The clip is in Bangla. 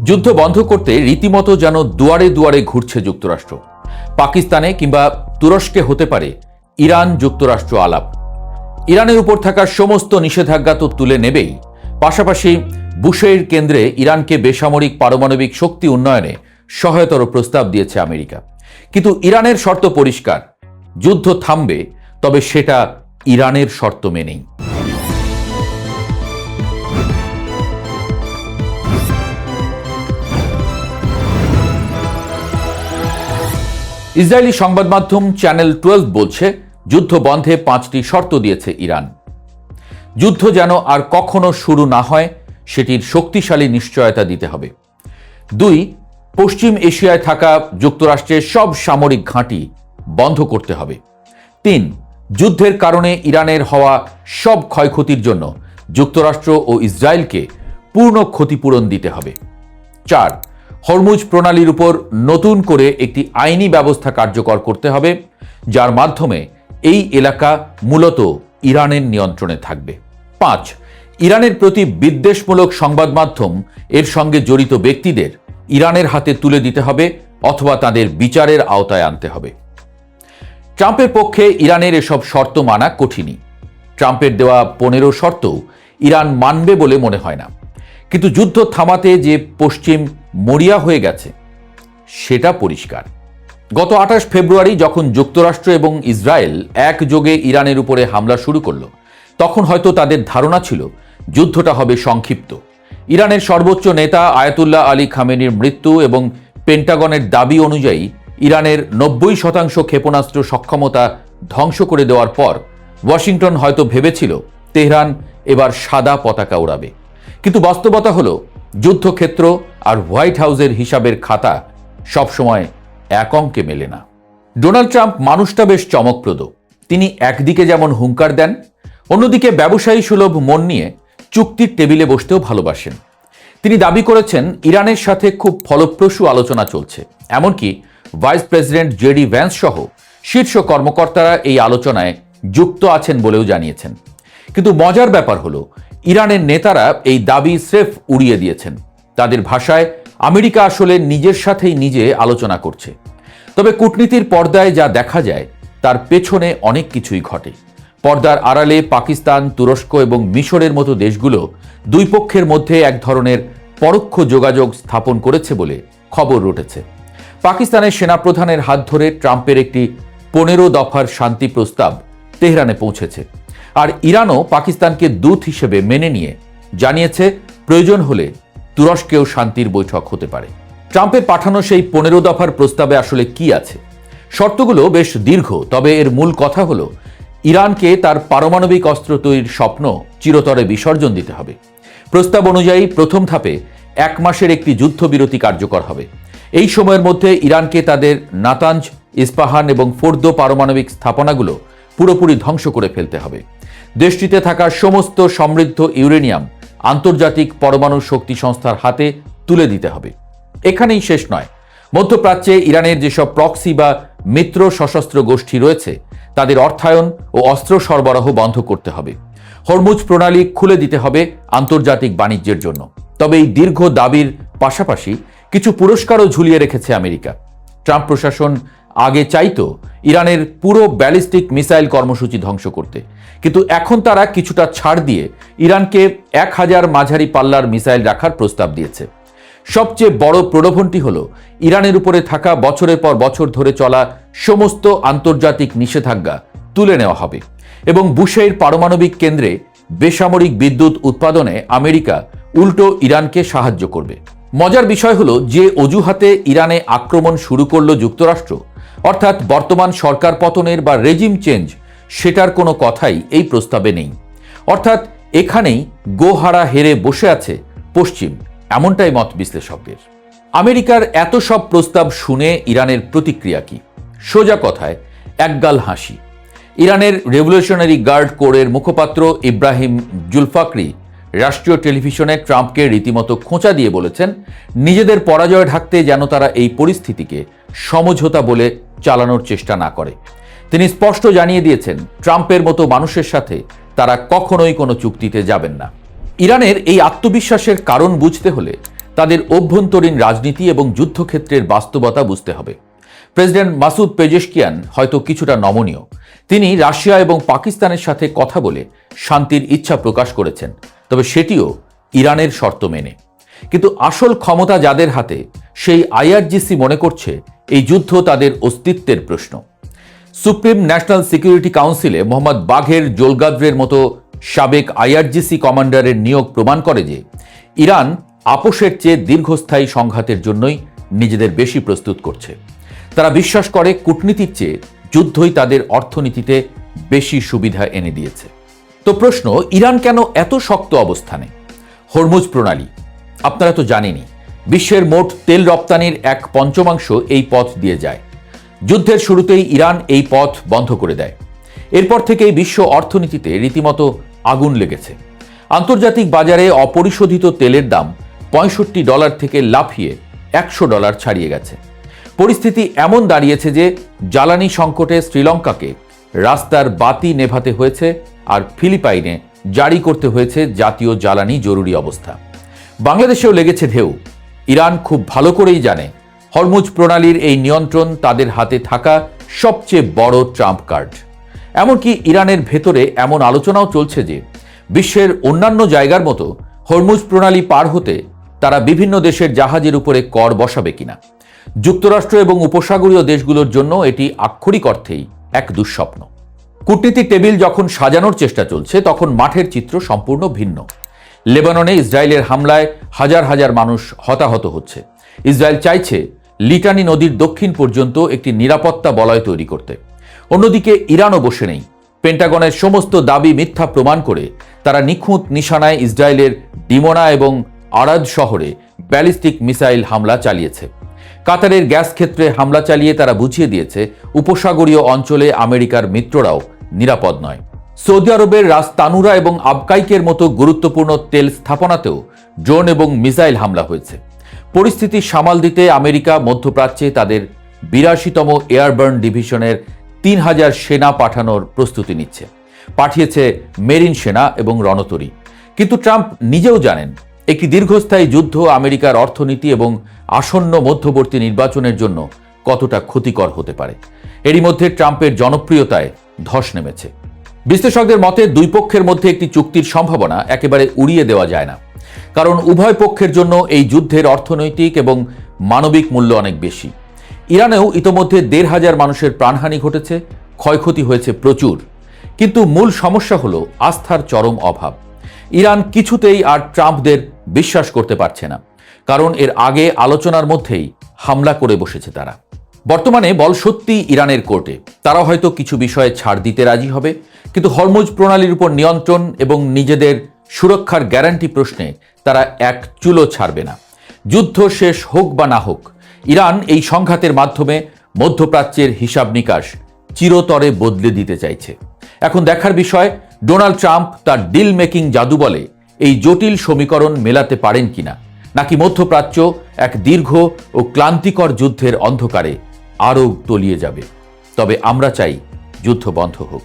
যুদ্ধ বন্ধ করতে রীতিমতো যেন দুয়ারে দুয়ারে ঘুরছে যুক্তরাষ্ট্র। পাকিস্তানে কিংবা তুরস্কে হতে পারে ইরান যুক্তরাষ্ট্র আলাপ। ইরানের উপর থাকা সমস্ত নিষেধাজ্ঞা তো তুলে নেবেই, পাশাপাশি বুশের কেন্দ্রে ইরানকে বেসামরিক পারমাণবিক শক্তি উন্নয়নে সহায়তার প্রস্তাব দিয়েছে আমেরিকা। কিন্তু ইরানের শর্ত পরিষ্কার, যুদ্ধ থামবে, তবে সেটা ইরানের শর্ত মেনেই। ইসরায়েলি সংবাদ মাধ্যম চ্যানেল 12 বলছে, যুদ্ধ বন্ধে 5টি শর্ত দিয়েছে ইরান। যুদ্ধ যেন আর কখনো শুরু না হয় সেটির শক্তিশালী নিশ্চয়তা দিতে হবে। 2, পশ্চিম এশিয়ায় থাকা যুক্তরাষ্ট্রের সব সামরিক ঘাঁটি বন্ধ করতে হবে। 3, যুদ্ধের কারণে ইরানের হওয়া সব ক্ষয়ক্ষতির জন্য যুক্তরাষ্ট্র ও ইসরায়েলকে পূর্ণ ক্ষতিপূরণ দিতে হবে। 4, হরমুজ প্রণালীর উপর নতুন করে একটি আইনি ব্যবস্থা কার্যকর করতে হবে, যার মাধ্যমে এই এলাকা মূলত ইরানের নিয়ন্ত্রণে থাকবে। 5, ইরানের প্রতি বিদ্বেষমূলক সংবাদ মাধ্যম এর সঙ্গে জড়িত ব্যক্তিদের ইরানের হাতে তুলে দিতে হবে অথবা তাদের বিচারের আওতায় আনতে হবে। ট্রাম্পের পক্ষে ইরানের এসব শর্ত মানা কঠিনই। ট্রাম্পের দেওয়া 15 শর্তও ইরান মানবে বলে মনে হয় না। কিন্তু যুদ্ধ থামাতে যে পশ্চিম মরিয়া হয়ে গেছে সেটা পরিষ্কার। গত 28 ফেব্রুয়ারি যখন যুক্তরাষ্ট্র এবং ইসরায়েল একযোগে ইরানের উপরে হামলা শুরু করল, তখন হয়তো তাদের ধারণা ছিল যুদ্ধটা হবে সংক্ষিপ্ত। ইরানের সর্বোচ্চ নেতা আয়াতুল্লাহ আলী খামেনির মৃত্যু এবং পেন্টাগনের দাবি অনুযায়ী ইরানের 90% ক্ষেপণাস্ত্র সক্ষমতা ধ্বংস করে দেওয়ার পর ওয়াশিংটন হয়তো ভেবেছিল তেহরান এবার সাদা পতাকা উড়াবে। কিন্তু বাস্তবতা হলো যুদ্ধক্ষেত্র আর হোয়াইট হাউসের হিসাবের খাতা সবসময় এক অঙ্কে মেলে না। ডোনাল্ড ট্রাম্প মানুষটা বেশ চমকপ্রদ। তিনি একদিকে যেমন হুঙ্কার দেন, অন্যদিকে ব্যবসায়ী সুলভ মন নিয়ে চুক্তির টেবিলে বসতেও ভালোবাসেন। তিনি দাবি করেছেন ইরানের সাথে খুব ফলপ্রসূ আলোচনা চলছে, এমনকি ভাইস প্রেসিডেন্ট জেডি ভ্যান্স সহ শীর্ষ কর্মকর্তারা এই আলোচনায় যুক্ত আছেন বলেও জানিয়েছেন। কিন্তু মজার ব্যাপার হলো ইরানের নেতারা এই দাবি স্রেফ উড়িয়ে দিয়েছেন। তাদের ভাষায় আমেরিকা আসলে নিজের সাথেই নিজে আলোচনা করছে। তবে কূটনীতির পর্দায় যা দেখা যায় তার পেছনে অনেক কিছুই ঘটে। পর্দার আড়ালে পাকিস্তান, তুরস্ক এবং মিশরের মতো দেশগুলো দুই পক্ষের মধ্যে এক ধরনের পরোক্ষ যোগাযোগ স্থাপন করেছে বলে খবর রটেছে। পাকিস্তানের সেনাপ্রধানের হাত ধরে ট্রাম্পের একটি 15 দফার শান্তি প্রস্তাব তেহরানে পৌঁছেছে। আর ইরানও পাকিস্তানকে দূত হিসেবে মেনে নিয়ে জানিয়েছে প্রয়োজন হলে তুরস্কেও শান্তির বৈঠক হতে পারে। ট্রাম্পের পাঠানো সেই 15 দফার প্রস্তাবে আসলে কি আছে? শর্তগুলো বেশ দীর্ঘ, তবে এর মূল কথা হলো ইরানকে তার পারমাণবিক অস্ত্র তৈরির স্বপ্ন চিরতরে বিসর্জন দিতে হবে। প্রস্তাব অনুযায়ী প্রথম ধাপে 1 মাসের একটি যুদ্ধবিরতি কার্যকর হবে। এই সময়ের মধ্যে ইরানকে তাদের নাতাঞ্জ, ইস্পাহান এবং ফোর্দো পারমাণবিক স্থাপনাগুলো পুরোপুরি ধ্বংস করে ফেলতে হবে। দেশটিতে থাকা সমস্ত সমৃদ্ধ ইউরেনিয়াম আন্তর্জাতিক পরমাণু শক্তি সংস্থার হাতে তুলে দিতে হবে। এখানেই শেষ নয়, মধ্যপ্রাচ্যে ইরানের যেসব প্রক্সি বা মিত্র সশস্ত্র গোষ্ঠী রয়েছে তাদের অর্থায়ন ও অস্ত্র সরবরাহ বন্ধ করতে হবে। হরমুজ প্রণালী খুলে দিতে হবে আন্তর্জাতিক বাণিজ্যের জন্য। তবে এই দীর্ঘ দাবির পাশাপাশি কিছু পুরস্কারও ঝুলিয়ে রেখেছে আমেরিকা। ট্রাম্প প্রশাসন আগে চাইতো ইরানের পুরো ব্যালিস্টিক মিসাইল কর্মসূচি ধ্বংস করতে, কিন্তু এখন তারা কিছুটা ছাড় দিয়ে ইরানকে 1000 মাঝারি পাল্লার মিসাইল রাখার প্রস্তাব দিয়েছে। সবচেয়ে বড় প্রলোভনটি হলো ইরানের উপরে থাকা বছরের পর বছর ধরে চলা সমস্ত আন্তর্জাতিক নিষেধাজ্ঞা তুলে নেওয়া হবে এবং বুশের পারমাণবিক কেন্দ্রে বেসামরিক বিদ্যুৎ উৎপাদনে আমেরিকা উল্টো ইরানকে সাহায্য করবে। মজার বিষয় হলো যে অজুহাতে ইরানে আক্রমণ শুরু করল যুক্তরাষ্ট্র, অর্থাৎ বর্তমান সরকার পতনের বা রেজিম চেঞ্জ, সেটার কোনো কথাই এই প্রস্তাবে নেই। অর্থাৎ এখানেই গোহারা হেরে বসে আছে পশ্চিম, এমনটাই মত বিশ্লেষকদের। আমেরিকার এত সব প্রস্তাব শুনে ইরানের প্রতিক্রিয়া কি? সোজা কথায় একগাল হাসি। ইরানের রেভলিউশনারি গার্ড কোরের মুখপাত্র ইব্রাহিম জুলফাকরি রাষ্ট্রীয় টেলিভিশনে ট্রাম্পকে রীতিমতো খোঁচা দিয়ে বলেছেন নিজেদের পরাজয় ঢাকতে যেন তারা এই পরিস্থিতিকে সমঝোতা বলে চালানোর চেষ্টা না করে। তিনি স্পষ্ট জানিয়ে দিয়েছেন ট্রাম্পের মতো মানুষের সাথে তারা কখনোই কোনো চুক্তিতে যাবেন না। ইরানের এই আত্মবিশ্বাসের কারণ বুঝতে হলে তাদের অভ্যন্তরীণ রাজনীতি এবং যুদ্ধক্ষেত্রের বাস্তবতা বুঝতে হবে। প্রেসিডেন্ট মাসুদ পেজেশকিয়ান হয়তো কিছুটা নমনীয়। তিনি রাশিয়া এবং পাকিস্তানের সাথে কথা বলে শান্তির ইচ্ছা প্রকাশ করেছেন, তবে সেটিও ইরানের শর্ত মেনে। কিন্তু আসল ক্ষমতা যাদের হাতে, সেই আইআরজিসি মনে করছে এই যুদ্ধ তাদের অস্তিত্বের প্রশ্ন। সুপ্রিম ন্যাশনাল সিকিউরিটি কাউন্সিলে মোহাম্মদ বাঘের জোলগাদ্রের মতো সাবেক আইআরজিসি কমান্ডারের নিয়োগ প্রমাণ করে যে ইরান আপোষের চেয়ে দীর্ঘস্থায়ী সংঘাতের জন্যই নিজেদের বেশি প্রস্তুত করছে। তারা বিশ্বাস করে কূটনীতির চেয়ে যুদ্ধই তাদের অর্থনীতিতে বেশি সুবিধা এনে দিয়েছে। তো প্রশ্ন, ইরান কেন এত শক্ত অবস্থানে? হরমুজ প্রণালী আপনারা তো জানেনই, বিশ্বের মোট তেল রপ্তানির 1/5 এই পথ দিয়ে যায়। যুদ্ধের শুরুতেই ইরান এই পথ বন্ধ করে দেয়। এরপর থেকেই বিশ্ব অর্থনীতিতে রীতিমতো আগুন লেগেছে। আন্তর্জাতিক বাজারে অপরিশোধিত তেলের দাম $65 থেকে লাফিয়ে $100 ছাড়িয়ে গেছে। পরিস্থিতি এমন দাঁড়িয়েছে যে জ্বালানি সংকটে শ্রীলঙ্কাকে রাস্তার বাতি নেভাতে হয়েছে, আর ফিলিপাইনে জারি করতে হয়েছে জাতীয় জ্বালানি জরুরি অবস্থা। বাংলাদেশেও লেগেছে ঢেউ। ইরান খুব ভালো করেই জানে হরমুজ প্রণালীর এই নিয়ন্ত্রণ তাদের হাতে থাকা সবচেয়ে বড় ট্রাম্প কার্ড। এমনকি ইরানের ভেতরে এমন আলোচনাও চলছে যে বিশ্বের অন্যান্য জায়গার মতো হরমুজ প্রণালী পার হতে তারা বিভিন্ন দেশের জাহাজের উপরে কর বসাবে কিনা। যুক্তরাষ্ট্র এবং উপসাগরীয় দেশগুলোর জন্য এটি আক্ষরিক অর্থেই এক দুঃস্বপ্ন। কূটনীতিক টেবিল যখন সাজানোর চেষ্টা চলছে, তখন মাঠের চিত্র সম্পূর্ণ ভিন্ন। লেবাননে ইসরায়েলের হামলায় হাজার হাজার মানুষ হতাহত হচ্ছে। ইসরায়েল চাইছে লিটানি নদীর দক্ষিণ পর্যন্ত একটি নিরাপত্তা বলয় তৈরি করতে। অন্যদিকে ইরানও বসে নেই। পেন্টাগনের সমস্ত দাবি মিথ্যা প্রমাণ করে তারা নিখুঁত নিশানায় ইসরায়েলের ডিমোনা এবং আরাদ শহরে ব্যালিস্টিক মিসাইল হামলা চালিয়েছে। কাতারের গ্যাস ক্ষেত্রে হামলা চালিয়ে তারা বুঝিয়ে দিয়েছে উপসাগরীয় অঞ্চলে আমেরিকার মিত্ররাও নিরাপদ নয়। সৌদি আরবের রাস তানুরা এবং আবকাইকের মতো গুরুত্বপূর্ণ তেল স্থাপনাতেও ড্রোন এবং মিসাইল হামলা হয়েছে। পরিস্থিতি সামাল দিতে আমেরিকা মধ্যপ্রাচ্যে তাদের 82তম এয়ারবার্ন ডিভিশনের 3000 সেনা পাঠানোর প্রস্তুতি নিচ্ছে। পাঠিয়েছে মেরিন সেনা এবং রণতরী। কিন্তু ট্রাম্প নিজেও জানেন একটি দীর্ঘস্থায়ী যুদ্ধ আমেরিকার অর্থনীতি এবং আসন্ন মধ্যবর্তী নির্বাচনের জন্য কতটা ক্ষতিকর হতে পারে। এরই মধ্যে ট্রাম্পের জনপ্রিয়তায় ধস নেমেছে। বিশ্লেষকদের মতে দুই পক্ষের মধ্যে একটি চুক্তির সম্ভাবনা একেবারে উড়িয়ে দেওয়া যায় না, কারণ উভয় পক্ষের জন্য এই যুদ্ধের অর্থনৈতিক এবং মানবিক মূল্য অনেক বেশি। ইরানেও ইতোমধ্যে 1,500 মানুষের প্রাণহানি ঘটেছে, ক্ষয়ক্ষতি হয়েছে প্রচুর। কিন্তু মূল সমস্যা হলো আস্থার চরম অভাব। ইরান কিছুতেই আর ট্রাম্পদের বিশ্বাস করতে পারছে না, কারণ এর আগে আলোচনার মধ্যেই হামলা করে বসেছে তারা। বর্তমানে বল সত্যি ইরানের কোর্টে। তারা হয়তো কিছু বিষয়ে ছাড় দিতে রাজি হবে, কিন্তু হরমুজ প্রণালীর উপর নিয়ন্ত্রণ এবং নিজেদের সুরক্ষার গ্যারান্টি প্রশ্নে তারা এক চুলো ছাড়বে না। যুদ্ধ শেষ হোক বা না হোক, ইরান এই সংঘাতের মাধ্যমে মধ্যপ্রাচ্যের হিসাব নিকাশ চিরতরে বদলে দিতে চাইছে। এখন দেখার বিষয় ডোনাল্ড ট্রাম্প তার ডিল মেকিং জাদু বলে এই জটিল সমীকরণ মেলাতে পারেন কিনা, নাকি মধ্যপ্রাচ্য এক দীর্ঘ ও ক্লান্তিকর যুদ্ধের অন্ধকারে আরও তলিয়ে যাবে। তবে আমরা চাই যুদ্ধ বন্ধ হোক।